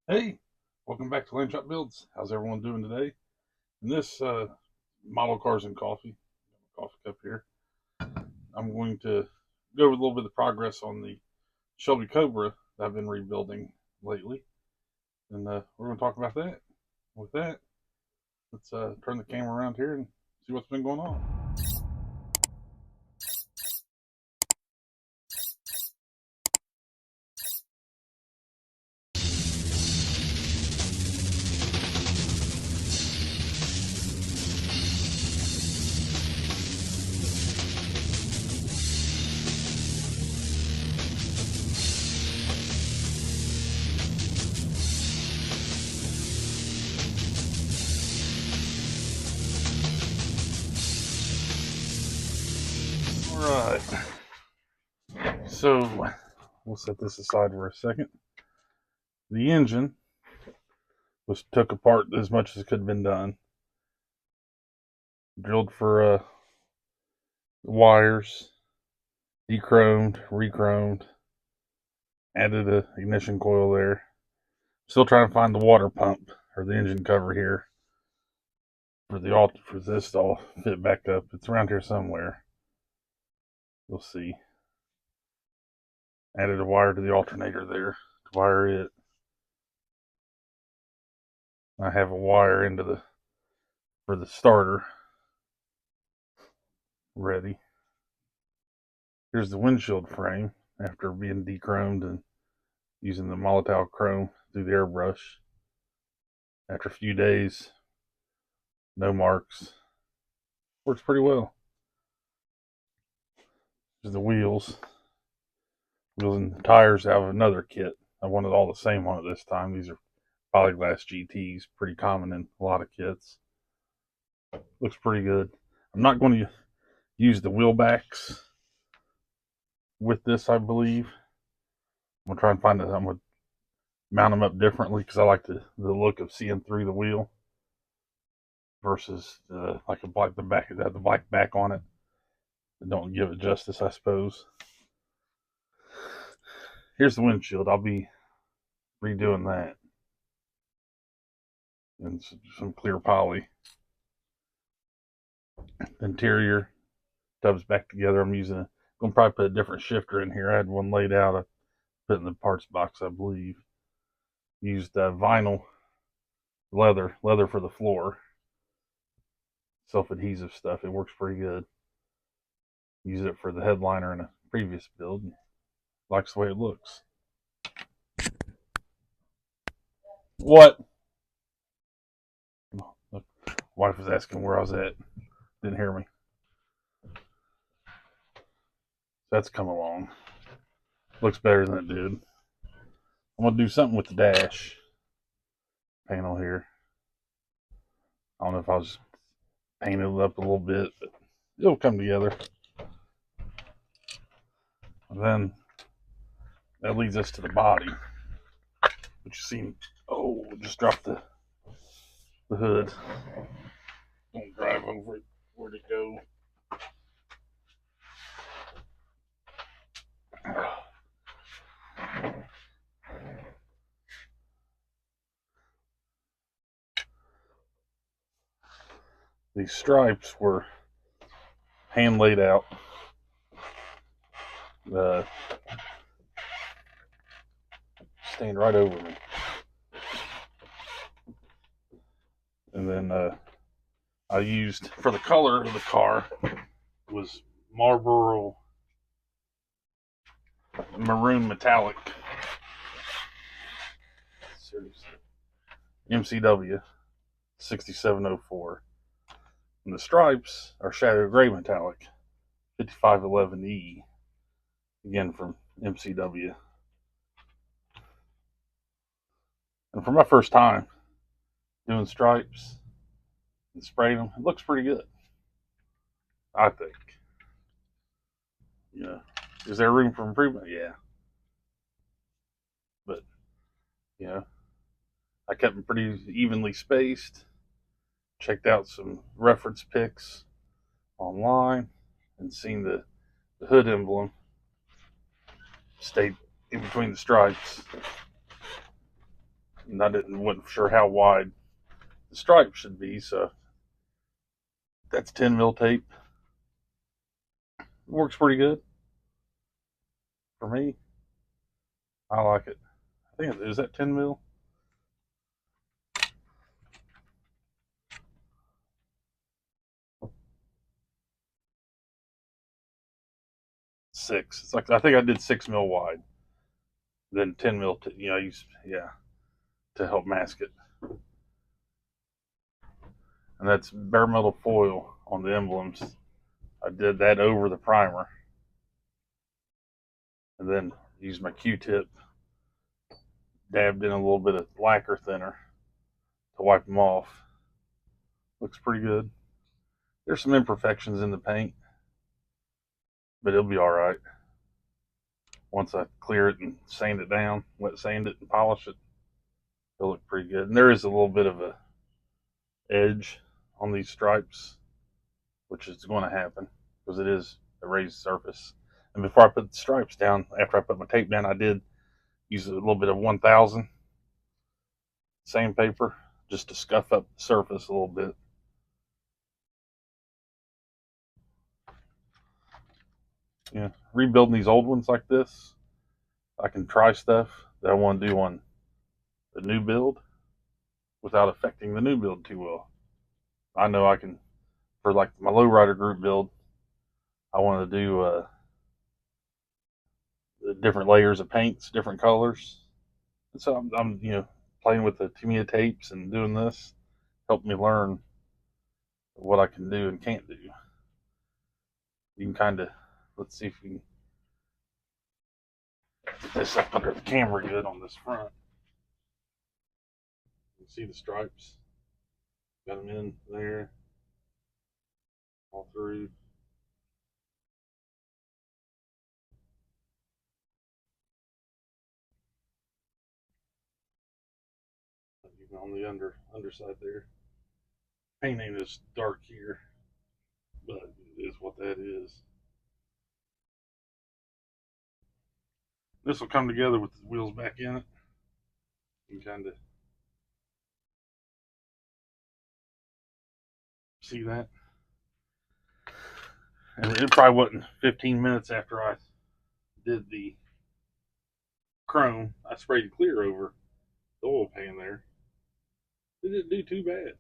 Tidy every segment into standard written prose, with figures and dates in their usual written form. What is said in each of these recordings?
Hey, welcome back to Lamb Chop Builds. How's everyone doing today? In this model cars and coffee cup here, I'm going to go over a little bit of progress on the Shelby Cobra that I've been rebuilding lately, and we're going to talk about that. With that, let's turn the camera around here and see what's been going on. All right, so we'll set this aside for a second. The engine was took apart as much as could have been done. Drilled for wires, dechromed, rechromed, added a ignition coil there. Still trying to find the water pump or the engine cover here for this to all fit back up. It's around here somewhere. You'll see. Added a wire to the alternator there to wire it. I have a wire for the starter ready. Here's the windshield frame after being dechromed and using the Molotov chrome through the airbrush. After a few days, no marks. Works pretty well. Here's the wheels. Wheels and tires out of another kit. I wanted all the same on it this time. These are polyglass GTs, pretty common in a lot of kits. Looks pretty good. I'm not going to use the wheel backs with this, I believe. I'm going to try and find it. I'm going to mount them up differently because I like the look of seeing through the wheel versus like the back that had the black back on it. They don't give it justice, I suppose. Here's the windshield. I'll be redoing that and some clear poly. Interior tubs back together. I'm gonna probably put a different shifter in here. I had one laid out. I put in the parts box, I believe. Used vinyl leather for the floor. Self-adhesive stuff. It works pretty good. Used it for the headliner in a previous build. Likes the way it looks. What? Look, wife was asking where I was at. Didn't hear me. That's come along. Looks better than it did. I'm gonna do something with the dash panel here. I don't know if I'll just paint it up a little bit, but it'll come together. And then that leads us to the body, which you see. Oh, just dropped the hood. Don't drive over it. Where'd it go? These stripes were hand laid out. Stand right over me. And then I used, for the color of the car, was Marlboro Maroon Metallic. Seriously. MCW 6704. And the stripes are Shadow Gray Metallic 5511E. Again from MCW. And for my first time doing stripes and spraying them, it looks pretty good. I think. Yeah. Is there room for improvement? Yeah. But, you know, I kept them pretty evenly spaced. Checked out some reference pics online and seen the hood emblem stayed in between the stripes. and I wasn't sure how wide the stripe should be, so that's 10 mil tape. It works pretty good for me. I like it. I think is that 10 mil? Six. It's like I think I did 6 mil wide, then 10 mil. To help mask it. And that's bare metal foil on the emblems. I did that over the primer, and then used my Q-tip, dabbed in a little bit of lacquer thinner to wipe them off. Looks pretty good. There's some imperfections in the paint, but it'll be all right. Once I clear it and sand it down, wet sand it and polish it, it'll look pretty good. And there is a little bit of a edge on these stripes, which is going to happen because it is a raised surface. And before I put the stripes down, after I put my tape down, I did use a little bit of 1000 sandpaper just to scuff up the surface a little bit. Yeah, rebuilding these old ones like this, I can try stuff that I want to do on the new build without affecting the new build too well. I know I can, for like my lowrider group build, I want to do different layers of paints, different colors. And so I'm playing with the Tamiya tapes and doing this helped me learn what I can do and can't do. You can kind of, let's see if we can get this up under the camera good on this front. You can see the stripes. Got them in there, all through. Even on the underside there. Paint ain't as dark here, but it is what that is. This will come together with the wheels back in it. You can kind of see that. And it probably wasn't 15 minutes after I did the chrome, I sprayed clear over the oil pan there. It didn't do too bad.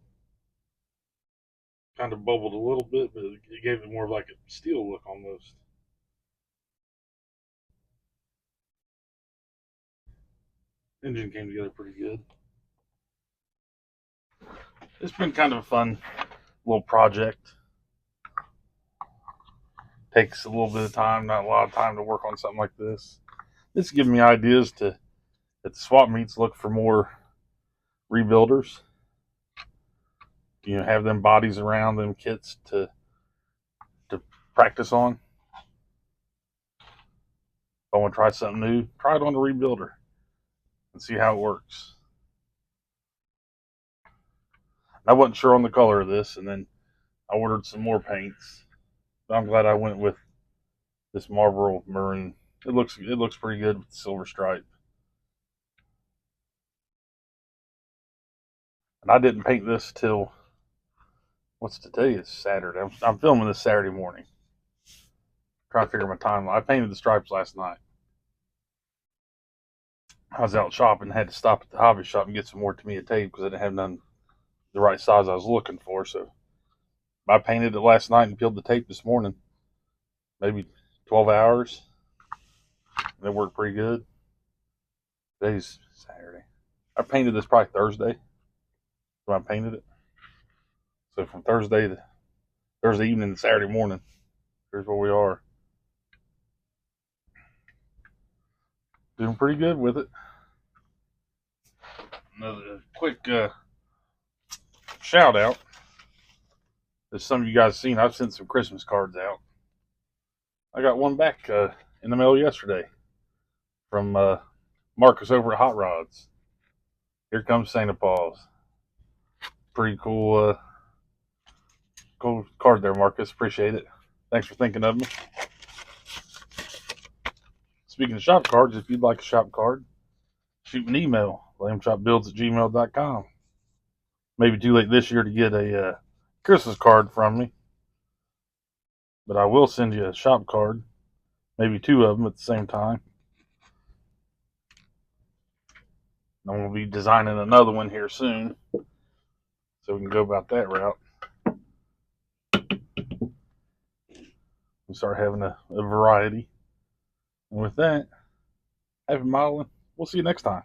Kind of bubbled a little bit, but it gave it more of like a steel look almost. Engine came together pretty good. It's been kind of a fun little project. Takes a little bit of time, not a lot of time to work on something like this. It's giving me ideas to, at the swap meets, look for more rebuilders. Have them bodies around them kits to practice on. If I want to try something new, try it on a rebuilder and see how it works. I wasn't sure on the color of this, and then I ordered some more paints. But I'm glad I went with this Marlboro maroon. It looks pretty good with the silver stripe. And I didn't paint this till, what's today? It's Saturday. I'm filming this Saturday morning. Trying to figure my timeline. I painted the stripes last night. I was out shopping, had to stop at the hobby shop and get some more Tamiya tape because I didn't have none the right size I was looking for. So I painted it last night and peeled the tape this morning. Maybe 12 hours. And it worked pretty good. Today's Saturday. I painted this probably Thursday when I painted it. So from Thursday evening to Saturday morning, here's where we are. Doing pretty good with it. Another quick shout out. As some of you guys seen, I've sent some Christmas cards out. I got one back in the mail yesterday from Marcus over at Hot Rods. Here comes Santa Paws. Pretty cool, cool card there, Marcus. Appreciate it. Thanks for thinking of me. Speaking of shop cards, if you'd like a shop card, shoot me an email, lamchopbuilds@gmail.com. Maybe too late this year to get a Christmas card from me, but I will send you a shop card, maybe 2 of them at the same time. I'm going to be designing another one here soon, so we can go about that route and start having a variety. And with that, happy modeling. We'll see you next time.